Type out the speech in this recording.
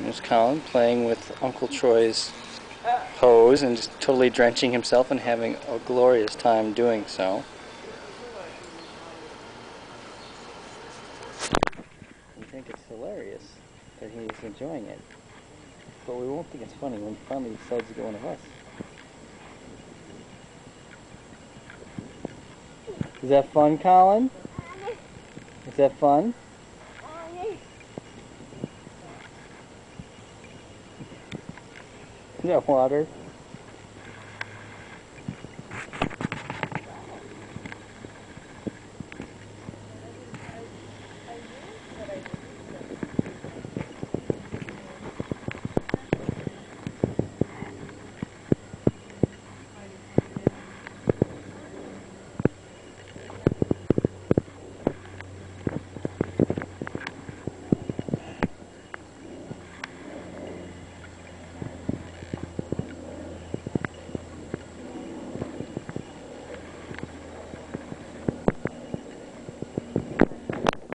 There's Colin playing with Uncle Troy's hose and just totally drenching himself and having a glorious time doing so. We think it's hilarious that he's enjoying it, but we won't think it's funny when he finally decides to go one of us. Is that fun, Colin? Is that fun? Is that water?